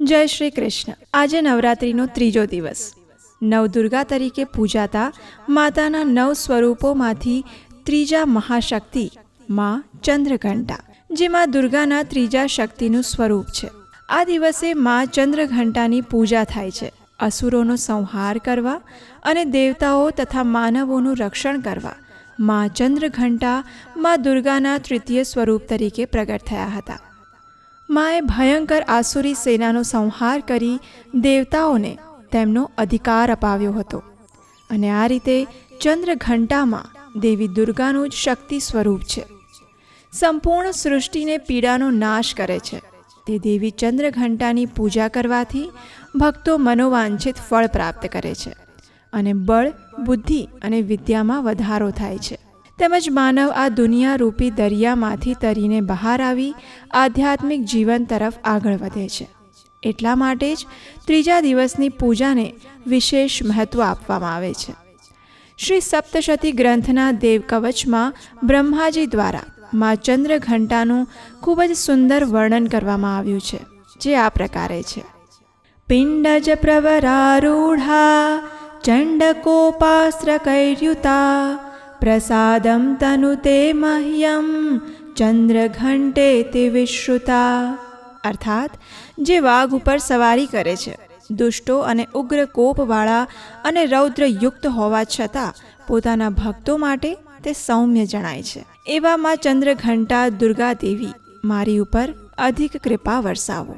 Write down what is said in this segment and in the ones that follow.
જય શ્રી કૃષ્ણ. આજે નવરાત્રિનો ત્રીજો દિવસ. નવદુર્ગા તરીકે પૂજાતા માતાના 9 સ્વરૂપોમાંથી ત્રીજા મહાશક્તિ માં ચંદ્રઘંટા, જે માં દુર્ગાના ત્રીજા શક્તિનું સ્વરૂપ છે. આ દિવસે માં ચંદ્રઘંટાની પૂજા થાય છે. અસુરોનો સંહાર કરવા અને દેવતાઓ તથા માનવોનું રક્ષણ કરવા માં ચંદ્રઘંટા માં દુર્ગાના તૃતીય સ્વરૂપ તરીકે પ્રગટ થયા હતા. માએ ભયંકર આસુરી સેનાનો સંહાર કરી દેવતાઓને તેમનો અધિકાર અપાવ્યો હતો. અને આ રીતે ચંદ્રઘંટામાં દેવી દુર્ગાનું જ શક્તિ સ્વરૂપ છે. સંપૂર્ણ સૃષ્ટિને પીડાનો નાશ કરે છે. તે દેવી ચંદ્રઘંટાની પૂજા કરવાથી ભક્તો મનોવાંછિત ફળ પ્રાપ્ત કરે છે અને બળ, બુદ્ધિ અને વિદ્યામાં વધારો થાય છે. તેમજ માનવ આ દુનિયારૂપી દરિયામાંથી તરીને બહાર આવી આધ્યાત્મિક જીવન તરફ આગળ વધે છે. એટલા માટે જ ત્રીજા દિવસની પૂજાને વિશેષ મહત્ત્વ આપવામાં આવે છે. શ્રી સપ્તશતી ગ્રંથના દેવકવચમાં બ્રહ્માજી દ્વારા માં ચંદ્રઘંટાનું ખૂબ જ સુંદર વર્ણન કરવામાં આવ્યું છે, જે આ પ્રકારે છે. પિંડજ પ્રવરારૂઢા ચંડકોપાસ્ત્રકૈર્યુતા પ્રસાદમ તનુતે મહ્યમ ચંદ્રઘંટે તે વિશ્રુતા. અર્થાત જે વાઘ ઉપર સવારી કરે છે, દુષ્ટો અને ઉગ્ર કોપવાળા અને રૌદ્રયુક્ત હોવા છતાં પોતાના ભક્તો માટે તે સૌમ્ય જણાય છે. એવા માં ચંદ્રઘંટા દુર્ગા દેવી, મારી ઉપર અધિક કૃપા વરસાવો.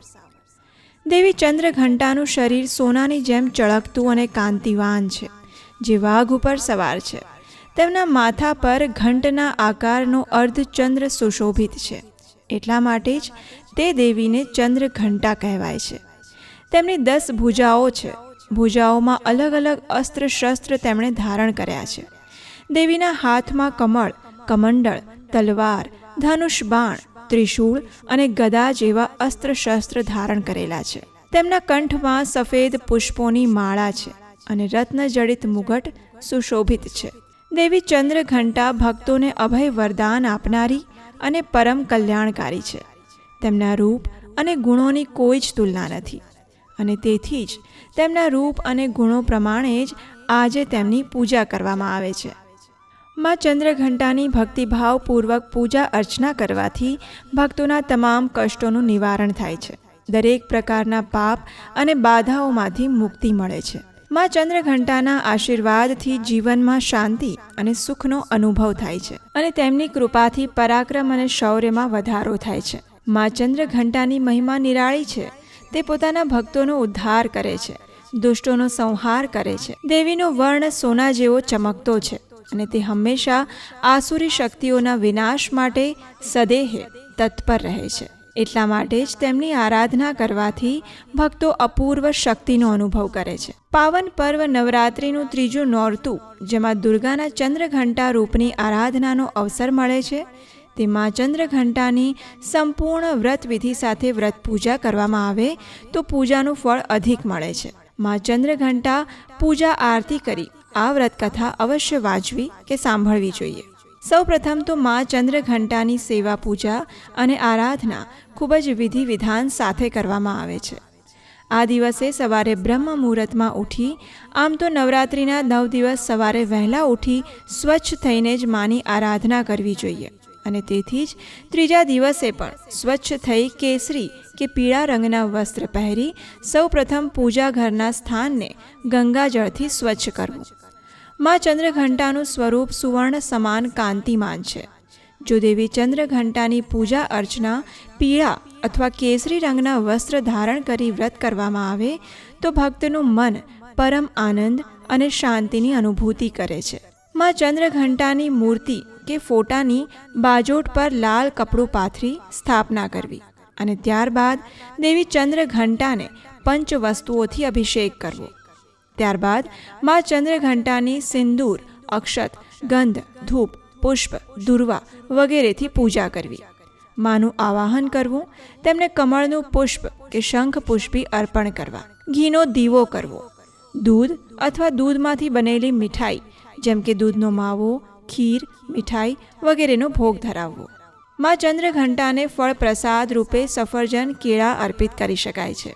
દેવી ચંદ્રઘંટાનું શરીર સોનાની જેમ ચળકતું અને કાંતિવાન છે. જે વાઘ ઉપર સવાર છે, તેમના માથા પર ઘંટના આકારનો અર્ધચંદ્ર સુશોભિત છે. એટલા માટે જ તે દેવીને ચંદ્રઘંટા કહેવાય છે. તેમની 10 ભુજાઓ છે. ભુજાઓમાં અલગ અલગ અસ્ત્ર શસ્ત્ર તેમણે ધારણ કર્યા છે. દેવીના હાથમાં કમળ, કમંડળ, તલવાર, ધનુષ બાણ, ત્રિશૂળ અને ગદા જેવા અસ્ત્ર શસ્ત્ર ધારણ કરેલા છે. તેમના કંઠમાં સફેદ પુષ્પોની માળા છે અને રત્નજડિત મુગટ સુશોભિત છે. દેવી ચંદ્રઘંટા ભક્તોને અભય વરદાન આપનારી અને પરમ કલ્યાણકારી છે. તેમના રૂપ અને ગુણોની કોઈ જ તુલના નથી અને તેથી જ તેમના રૂપ અને ગુણો પ્રમાણે જ આજે તેમની પૂજા કરવામાં આવે છે. માં ચંદ્રઘંટાની ભક્તિભાવપૂર્વક પૂજા અર્ચના કરવાથી ભક્તોના તમામ કષ્ટોનું નિવારણ થાય છે. દરેક પ્રકારના પાપ અને બાધાઓમાંથી મુક્તિ મળે છે. માં ચંદ્રઘંટાના આશીર્વાદથી જીવનમાં શાંતિ અને સુખનો અનુભવ થાય છે અને તેમની કૃપાથી પરાક્રમ અને શૌર્યમાં વધારો થાય છે. માં ચંદ્રઘંટાની મહિમા નિરાળી છે. તે પોતાના ભક્તોનો ઉદ્ધાર કરે છે, દુષ્ટોનો સંહાર કરે છે. દેવીનો વર્ણ સોના જેવો ચમકતો છે અને તે હંમેશા આસુરી શક્તિઓના વિનાશ માટે સદેહે તત્પર રહે છે. એટલા માટે જ તેમની આરાધના કરવાથી ભક્તો અપૂર્વ શક્તિનો અનુભવ કરે છે. પાવન પર્વ નવરાત્રિનું ત્રીજું નોરતું, જેમાં દુર્ગાના ચંદ્રઘંટા રૂપની આરાધનાનો અવસર મળે છે, તે માં ચંદ્રઘંટાની સંપૂર્ણ વ્રત વિધિ સાથે વ્રત પૂજા કરવામાં આવે તો પૂજાનું ફળ અધિક મળે છે. માં ચંદ્રઘંટા પૂજા આરતી કરી આ વ્રત કથા અવશ્ય વાંચવી કે સાંભળવી જોઈએ. સૌપ્રથમ તો માં ચંદ્રઘંટાની સેવા પૂજા અને આરાધના ખૂબ જ વિધિ વિધાન સાથે કરવામાં આવે છે. આ દિવસે સવારે બ્રહ્મ મુહૂર્તમાં ઉઠી, આમ તો નવરાત્રિના 9 દિવસ સવારે વહેલા ઉઠી સ્વચ્છ થઈને જ માની આરાધના કરવી જોઈએ અને તેથી જ ત્રીજા દિવસે પણ સ્વચ્છ થઈ કેસરી કે પીળા રંગના વસ્ત્ર પહેરી સૌપ્રથમ પૂજા ઘરના સ્થાનને ગંગાજળથી સ્વચ્છ કરવું. માં ચંદ્રઘંટાનું સ્વરૂપ સુવર્ણ સમાન કાંતિમાન છે. જો દેવી ચંદ્રઘંટાની પૂજા અર્ચના પીળા અથવા કેસરી રંગના વસ્ત્ર ધારણ કરી વ્રત કરવામાં આવે તો ભક્તનું મન પરમ આનંદ અને શાંતિની અનુભૂતિ કરે છે. માં ચંદ્રઘંટાની મૂર્તિ કે ફોટાની બાજોટ પર લાલ કપડું પાથરી સ્થાપના કરવી અને ત્યારબાદ દેવી ચંદ્રઘંટાને પંચ વસ્તુઓથી અભિષેક કરવો. ત્યારબાદ માં ચંદ્રઘંટાની સિંદૂર, અક્ષત, ગંધ, ધૂપ, પુષ્પ, દુર્વા વગેરેથી પૂજા કરવી. માનું આવાહન કરવું, તેમને કમળનું પુષ્પ કે શંખ પુષ્પી અર્પણ કરવા. ઘીનો દીવો કરવો. દૂધ અથવા દૂધમાંથી બનેલી મીઠાઈ જેમ કે દૂધનો માવો, ખીર, મીઠાઈ વગેરેનો ભોગ ધરાવવો. માં ચંદ્રઘંટાને ફળ પ્રસાદ રૂપે સફરજન, કેળા અર્પિત કરી શકાય છે.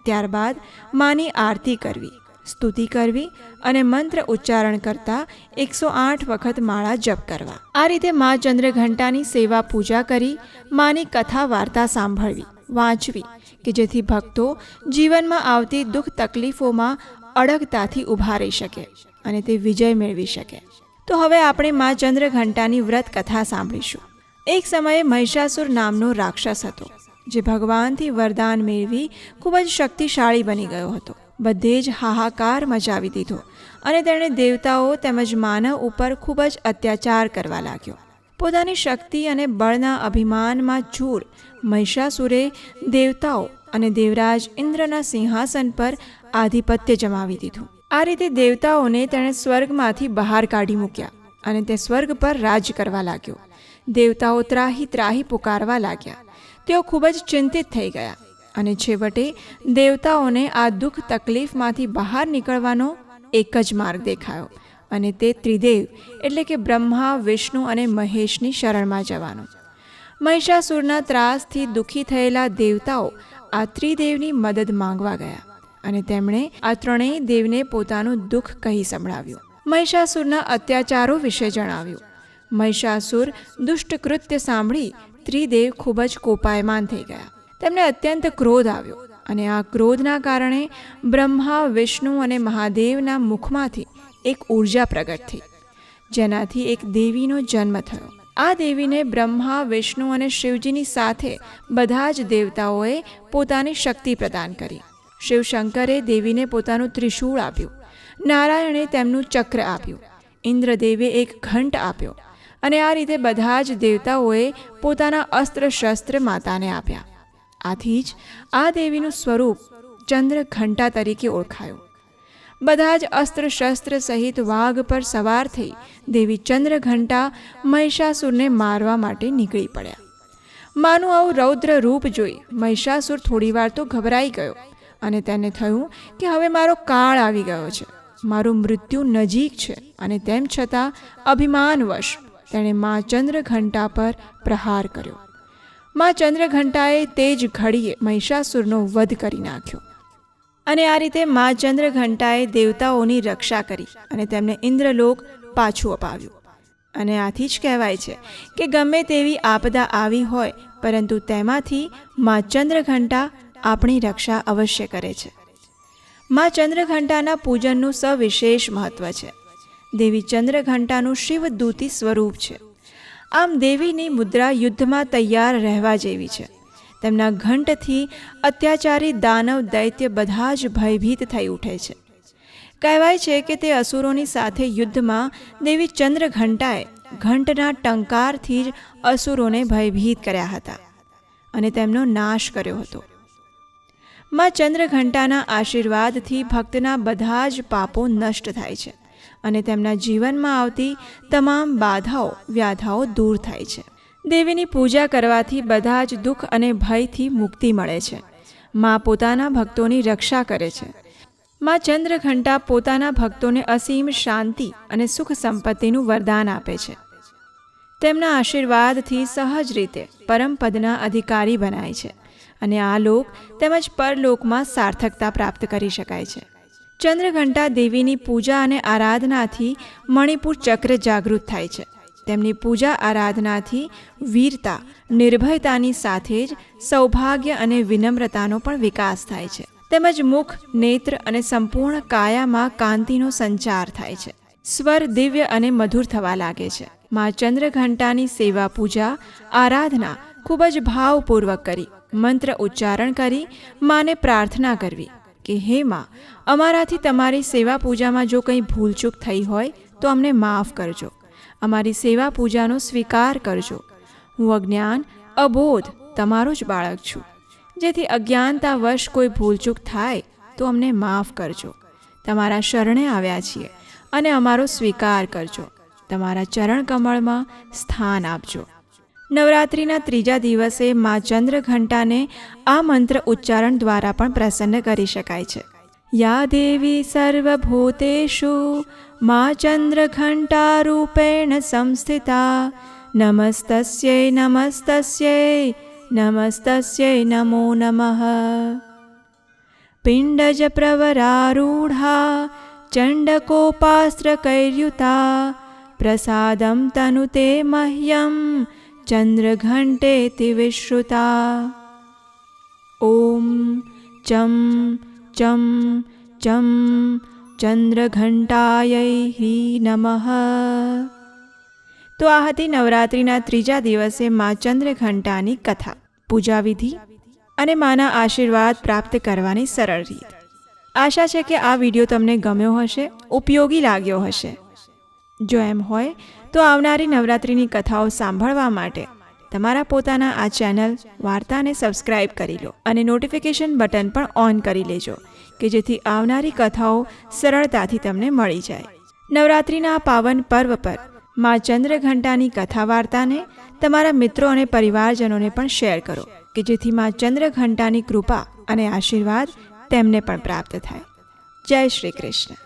ત્યારબાદ માની આરતી કરવી, સ્તુતિ કરવી અને મંત્ર ઉચ્ચારણ કરતાં 108 વખત માળા જપ કરવા. આ રીતે મા ચંદ્રઘંટાની સેવા પૂજા કરી માની કથા વાર્તા સાંભળવી, વાંચવી, કે જેથી ભક્તો જીવનમાં આવતી દુઃખ તકલીફોમાં અડગતાથી ઊભા રહી શકે અને તે વિજય મેળવી શકે. તો હવે આપણે મા ચંદ્રઘંટાની વ્રત કથા સાંભળીશું. એક સમયે મહિષાસુર નામનો રાક્ષસ હતો, જે ભગવાનથી વરદાન મેળવી ખૂબ જ શક્તિશાળી બની ગયો હતો. બધે જ હાહાકાર મચાવી દીધો અને તેણે દેવતાઓ તેમજ માનવ ઉપર ખૂબ જ અત્યાચાર કરવા લાગ્યો. પોતાની શક્તિ અને બળના અભિમાનમાં ચૂર મહિષાસુરે દેવતાઓ અને દેવરાજ ઇન્દ્રના સિંહાસન પર આધિપત્ય જમાવી દીધું. આ રીતે દેવતાઓને તેણે સ્વર્ગમાંથી બહાર કાઢી મૂક્યા અને તે સ્વર્ગ પર રાજ કરવા લાગ્યો. દેવતાઓ ત્રાહી ત્રાહી પુકારવા લાગ્યા. તેઓ ખૂબ જ ચિંતિત થઈ ગયા અને છેવટે દેવતાઓને આ દુઃખ તકલીફમાંથી બહાર નીકળવાનો એક જ માર્ગ દેખાયો અને તે ત્રિદેવ એટલે કે બ્રહ્મા, વિષ્ણુ અને મહેશની શરણમાં જવાનો. મહિષાસુરના ત્રાસથી દુઃખી થયેલા દેવતાઓ આ ત્રિદેવની મદદ માંગવા ગયા અને તેમણે આ ત્રણેય દેવને પોતાનું દુઃખ કહી સંભળાવ્યું. મહિષાસુરના અત્યાચારો વિશે જણાવ્યું. મહિષાસુર દુષ્ટ કૃત્ય સાંભળી ત્રિદેવ ખૂબ જ કોપાયમાન થઈ ગયા. તેમને અત્યંત ક્રોધ આવ્યો અને આ ક્રોધના કારણે બ્રહ્મા, વિષ્ણુ અને મહાદેવના મુખમાંથી એક ઉર્જા પ્રગટ થઈ, જેનાથી એક દેવીનો જન્મ થયો. આ દેવીને બ્રહ્મા, વિષ્ણુ અને શિવજીની સાથે બધા જ દેવતાઓએ પોતાની શક્તિ પ્રદાન કરી. શિવશંકરે દેવીને પોતાનું ત્રિશૂળ આપ્યું, નારાયણે તેમનું ચક્ર આપ્યું, ઇન્દ્રદેવે એક ઘંટ આપ્યો અને આ રીતે બધા જ દેવતાઓએ પોતાના અસ્ત્ર શસ્ત્ર માતાને આપ્યા. આથી જ આ દેવીનું સ્વરૂપ ચંદ્રઘંટા તરીકે ઓળખાયું. બધા જ અસ્ત્ર શસ્ત્ર સહિત વાઘ પર સવાર થઈ દેવી ચંદ્રઘંટા મહિષાસુરને મારવા માટે નીકળી પડ્યા. માનું આવું રૌદ્ર રૂપ જોઈ મહિષાસુર થોડીવાર તો ગભરાઈ ગયો અને તેને થયું કે હવે મારો કાળ આવી ગયો છે, મારું મૃત્યુ નજીક છે, અને તેમ છતાં અભિમાનવશ તેણે મા ચંદ્રઘંટા પર પ્રહાર કર્યો. મા ચંદ્રઘંટાએ તે જ ઘડીએ મહિષાસુરનો વધ કરી નાખ્યો અને આ રીતે મા ચંદ્રઘંટાએ દેવતાઓની રક્ષા કરી અને તેમને ઇન્દ્રલોક પાછું અપાવ્યું. અને આથી જ કહેવાય છે કે ગમે તેવી આપદા આવી હોય પરંતુ તેમાંથી મા ચંદ્રઘંટા આપણી રક્ષા અવશ્ય કરે છે. મા ચંદ્રઘંટાના પૂજનનું સવિશેષ મહત્વ છે. દેવી ચંદ્રઘંટાનું શિવદૂતી સ્વરૂપ છે. આમ દેવીની મુદ્રા યુદ્ધમાં તૈયાર રહેવા જેવી છે. તેમના ઘંટથી અત્યાચારી દાનવ દૈત્ય બધા જ ભયભીત થઈ ઉઠે છે. કહેવાય છે કે તે અસુરોની સાથે યુદ્ધમાં દેવી ચંદ્રઘંટાએ ઘંટના ટંકારથી જ અસુરોને ભયભીત કર્યા હતા અને તેમનો નાશ કર્યો હતો. મા ચંદ્રઘંટાના આશીર્વાદથી ભક્તના બધા જ પાપો નષ્ટ થાય છે અને તેમના જીવનમાં આવતી તમામ બાધાઓ વ્યાધાઓ દૂર થાય છે. દેવીની પૂજા કરવાથી બધા જ દુઃખ અને ભયથી મુક્તિ મળે છે. મા પોતાના ભક્તોની રક્ષા કરે છે. મા ચંદ્રઘંટા પોતાના ભક્તોને અસીમ શાંતિ અને સુખ સંપત્તિનું વરદાન આપે છે. તેમના આશીર્વાદથી સહજ રીતે પરમપદના અધિકારી બનાય છે અને આ લોક તેમજ પરલોકમાં સાર્થકતા પ્રાપ્ત કરી શકાય છે. ચંદ્રઘંટા દેવીની પૂજા અને આરાધનાથી મણિપુર ચક્ર જાગૃત થાય છે. તેમની પૂજા આરાધનાથી વીરતા, નિર્ભયતાની સાથે જ સૌભાગ્ય અને વિનમ્રતાનો પણ વિકાસ થાય છે. તેમજ મુખ, નેત્ર અને સંપૂર્ણ કાયામાં કાંતિનો સંચાર થાય છે. સ્વર દિવ્ય અને મધુર થવા લાગે છે. મા ચંદ્રઘંટાની સેવા પૂજા આરાધના ખૂબ જ ભાવપૂર્વક કરી મંત્ર ઉચ્ચારણ કરી માને પ્રાર્થના કરવી કે હે મા, અમારાથી તમારી સેવા પૂજામાં જો કંઈ ભૂલચૂક થઈ હોય તો અમને માફ કરજો. અમારી સેવા પૂજાનો સ્વીકાર કરજો. હું અજ્ઞાન, અબોધ તમારો જ બાળક છું. જેથી અજ્ઞાનતાવશ કોઈ ભૂલચૂક થાય તો અમને માફ કરજો. તમારા શરણે આવ્યા છીએ અને અમારો સ્વીકાર કરજો. તમારા ચરણ કમળમાં સ્થાન આપજો. નવરાત્રિના ત્રીજા દિવસે મા ચંદ્રઘંટાને આ મંત્ર ઉચ્ચારણ દ્વારા પણ પ્રસન્ન કરી શકાય છે. યા દેવી સર્વભૂતેષુ મા ચંદ્રઘંટા રૂપેણ સંસ્થિતા નમસ્તસ્યૈ નમસ્તસ્યૈ નમસ્તસ્યૈ નમો નમઃ. પિંડજ પ્રવરારૂઢા ચંડકોપાસ્ત્રકૈર્યુતા પ્રસાદમ તનુતે મહ્યમ ચંદ્રઘંટેતિ વિશ્રુતા. ઓમ ચમ ચમ ચમ ચંદ્રઘંટાયૈ નમઃ. તો આ હતી નવરાત્રિના ત્રીજા દિવસે મા ચંદ્રઘંટાની કથા, પૂજાવિધિ અને માના આશીર્વાદ પ્રાપ્ત કરવાની સરળ રીત. આશા છે કે આ વિડીયો તમને ગમ્યો હશે, ઉપયોગી લાગ્યો હશે. જો એમ હોય તો આવનારી નવરાત્રિની કથાઓ સાંભળવા માટે તમારા પોતાના આ ચેનલ વાર્તાને સબસ્ક્રાઇબ કરી લો અને નોટિફિકેશન બટન પણ ઓન કરી લેજો કે જેથી આવનારી કથાઓ સરળતાથી તમને મળી જાય. નવરાત્રિના આ પાવન પર્વ પર મા ચંદ્રઘંટાની કથા વાર્તાને તમારા મિત્રો અને પરિવારજનોને પણ શેર કરો કે જેથી મા ચંદ્રઘંટાની કૃપા અને આશીર્વાદ તેમને પણ પ્રાપ્ત થાય. જય શ્રી કૃષ્ણ.